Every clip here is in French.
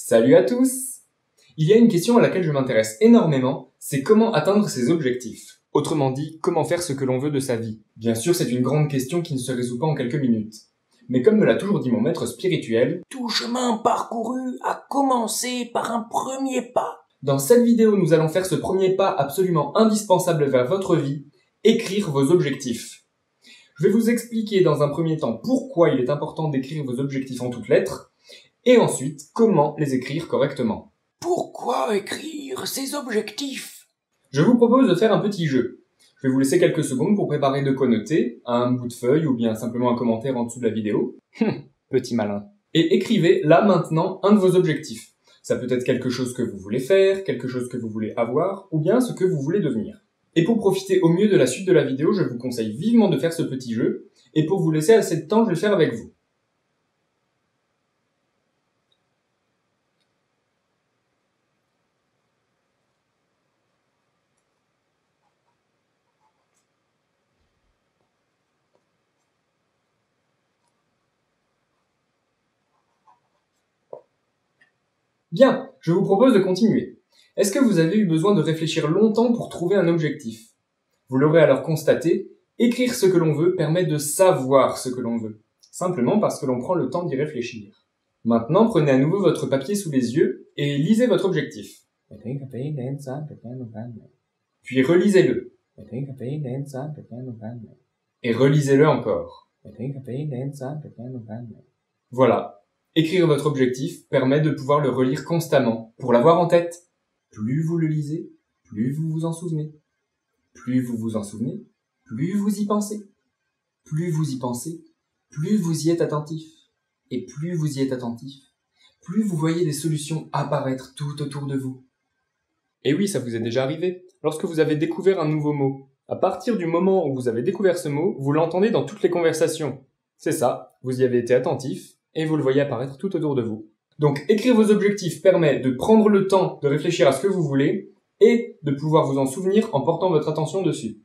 Salut à tous! Il y a une question à laquelle je m'intéresse énormément, c'est comment atteindre ses objectifs. Autrement dit, comment faire ce que l'on veut de sa vie. Bien sûr, c'est une grande question qui ne se résout pas en quelques minutes. Mais comme me l'a toujours dit mon maître spirituel, tout chemin parcouru a commencé par un premier pas. Dans cette vidéo, nous allons faire ce premier pas absolument indispensable vers votre vie, écrire vos objectifs. Je vais vous expliquer dans un premier temps pourquoi il est important d'écrire vos objectifs en toutes lettres, et ensuite comment les écrire correctement. Pourquoi écrire ces objectifs? Je vous propose de faire un petit jeu. Je vais vous laisser quelques secondes pour préparer de quoi noter, un bout de feuille ou bien simplement un commentaire en dessous de la vidéo. Petit malin. Et écrivez là maintenant un de vos objectifs. Ça peut être quelque chose que vous voulez faire, quelque chose que vous voulez avoir, ou bien ce que vous voulez devenir. Et pour profiter au mieux de la suite de la vidéo, je vous conseille vivement de faire ce petit jeu, et pour vous laisser assez de temps, je vais le faire avec vous. Bien, je vous propose de continuer. Est-ce que vous avez eu besoin de réfléchir longtemps pour trouver un objectif? Vous l'aurez alors constaté, écrire ce que l'on veut permet de savoir ce que l'on veut, simplement parce que l'on prend le temps d'y réfléchir. Maintenant, prenez à nouveau votre papier sous les yeux et lisez votre objectif. Puis relisez-le. Et relisez-le encore. Voilà. Écrire votre objectif permet de pouvoir le relire constamment pour l'avoir en tête. Plus vous le lisez, plus vous vous en souvenez. Plus vous vous en souvenez, plus vous y pensez. Plus vous y pensez, plus vous y êtes attentif. Et plus vous y êtes attentif, plus vous voyez des solutions apparaître tout autour de vous. Et oui, ça vous est déjà arrivé. Lorsque vous avez découvert un nouveau mot, à partir du moment où vous avez découvert ce mot, vous l'entendez dans toutes les conversations. C'est ça, vous y avez été attentif, et vous le voyez apparaître tout autour de vous. Donc, écrire vos objectifs permet de prendre le temps de réfléchir à ce que vous voulez et de pouvoir vous en souvenir en portant votre attention dessus.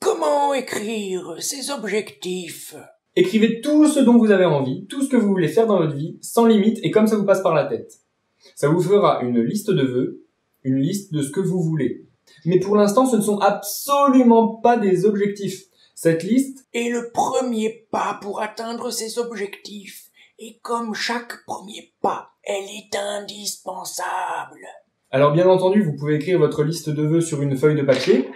Comment écrire ces objectifs? Écrivez tout ce dont vous avez envie, tout ce que vous voulez faire dans votre vie, sans limite et comme ça vous passe par la tête. Ça vous fera une liste de vœux, une liste de ce que vous voulez. Mais pour l'instant, ce ne sont absolument pas des objectifs. Cette liste est le premier pas pour atteindre ces objectifs. Et comme chaque premier pas, elle est indispensable. Alors bien entendu, vous pouvez écrire votre liste de vœux sur une feuille de papier.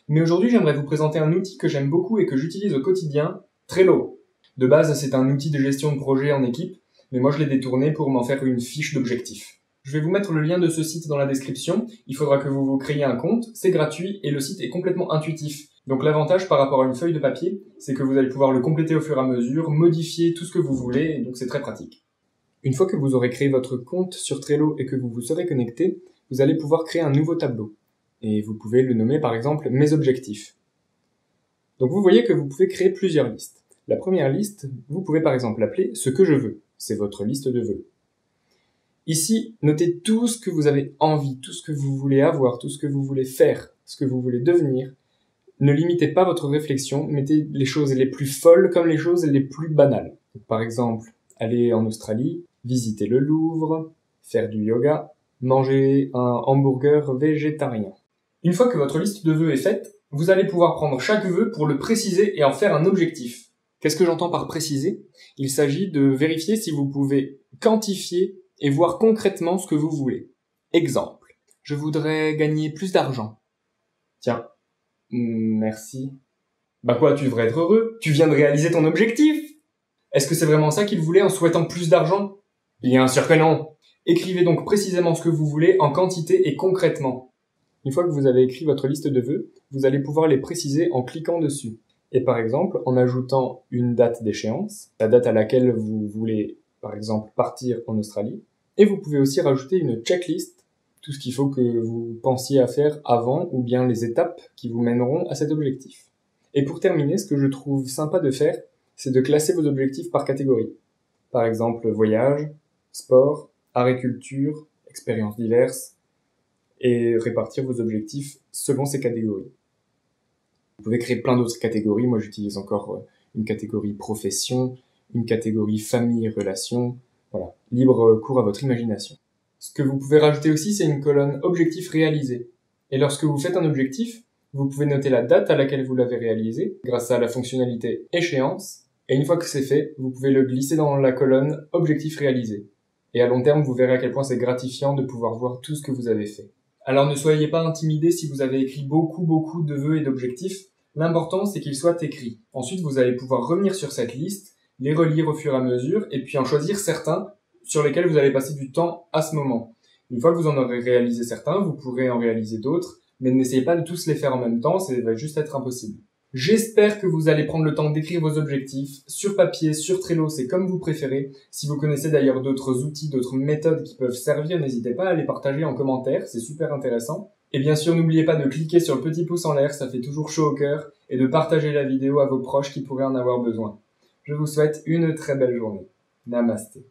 Mais aujourd'hui, j'aimerais vous présenter un outil que j'aime beaucoup et que j'utilise au quotidien, Trello. De base, c'est un outil de gestion de projet en équipe, mais moi je l'ai détourné pour m'en faire une fiche d'objectifs. Je vais vous mettre le lien de ce site dans la description. Il faudra que vous vous créiez un compte, c'est gratuit et le site est complètement intuitif. Donc l'avantage par rapport à une feuille de papier, c'est que vous allez pouvoir le compléter au fur et à mesure, modifier tout ce que vous voulez, et donc c'est très pratique. Une fois que vous aurez créé votre compte sur Trello et que vous vous serez connecté, vous allez pouvoir créer un nouveau tableau. Et vous pouvez le nommer par exemple « Mes objectifs ». Donc vous voyez que vous pouvez créer plusieurs listes. La première liste, vous pouvez par exemple l'appeler « Ce que je veux ». C'est votre liste de vœux. Ici, notez tout ce que vous avez envie, tout ce que vous voulez avoir, tout ce que vous voulez faire, ce que vous voulez devenir. Ne limitez pas votre réflexion, mettez les choses les plus folles comme les choses les plus banales. Par exemple, aller en Australie, visiter le Louvre, faire du yoga, manger un hamburger végétarien. Une fois que votre liste de vœux est faite, vous allez pouvoir prendre chaque vœu pour le préciser et en faire un objectif. Qu'est-ce que j'entends par préciser? Il s'agit de vérifier si vous pouvez quantifier et voir concrètement ce que vous voulez. Exemple, je voudrais gagner plus d'argent. Tiens, merci. Bah quoi, tu devrais être heureux, tu viens de réaliser ton objectif. Est-ce que c'est vraiment ça qu'il voulait en souhaitant plus d'argent? Bien sûr que non. Écrivez donc précisément ce que vous voulez en quantité et concrètement. Une fois que vous avez écrit votre liste de vœux, vous allez pouvoir les préciser en cliquant dessus. Et par exemple, en ajoutant une date d'échéance, la date à laquelle vous voulez, par exemple, partir en Australie. Et vous pouvez aussi rajouter une checklist, tout ce qu'il faut que vous pensiez à faire avant ou bien les étapes qui vous mèneront à cet objectif. Et pour terminer, ce que je trouve sympa de faire, c'est de classer vos objectifs par catégorie. Par exemple, voyage, sport, agriculture, expériences diverses, et répartir vos objectifs selon ces catégories. Vous pouvez créer plein d'autres catégories. Moi, j'utilise encore une catégorie profession, une catégorie famille et relations, Voilà, libre cours à votre imagination. Ce que vous pouvez rajouter aussi, c'est une colonne objectif réalisé. Et lorsque vous faites un objectif, vous pouvez noter la date à laquelle vous l'avez réalisé grâce à la fonctionnalité échéance. Et une fois que c'est fait, vous pouvez le glisser dans la colonne objectif réalisé. Et à long terme, vous verrez à quel point c'est gratifiant de pouvoir voir tout ce que vous avez fait. Alors ne soyez pas intimidés si vous avez écrit beaucoup de vœux et d'objectifs. L'important, c'est qu'ils soient écrits. Ensuite, vous allez pouvoir revenir sur cette liste, les relire au fur et à mesure, et puis en choisir certains sur lesquels vous allez passer du temps à ce moment. Une fois que vous en aurez réalisé certains, vous pourrez en réaliser d'autres, mais n'essayez pas de tous les faire en même temps, ça va juste être impossible. J'espère que vous allez prendre le temps d'écrire vos objectifs sur papier, sur Trello, c'est comme vous préférez. Si vous connaissez d'ailleurs d'autres outils, d'autres méthodes qui peuvent servir, n'hésitez pas à les partager en commentaire, c'est super intéressant. Et bien sûr, n'oubliez pas de cliquer sur le petit pouce en l'air, ça fait toujours chaud au cœur, et de partager la vidéo à vos proches qui pourraient en avoir besoin. Je vous souhaite une très belle journée. Namasté.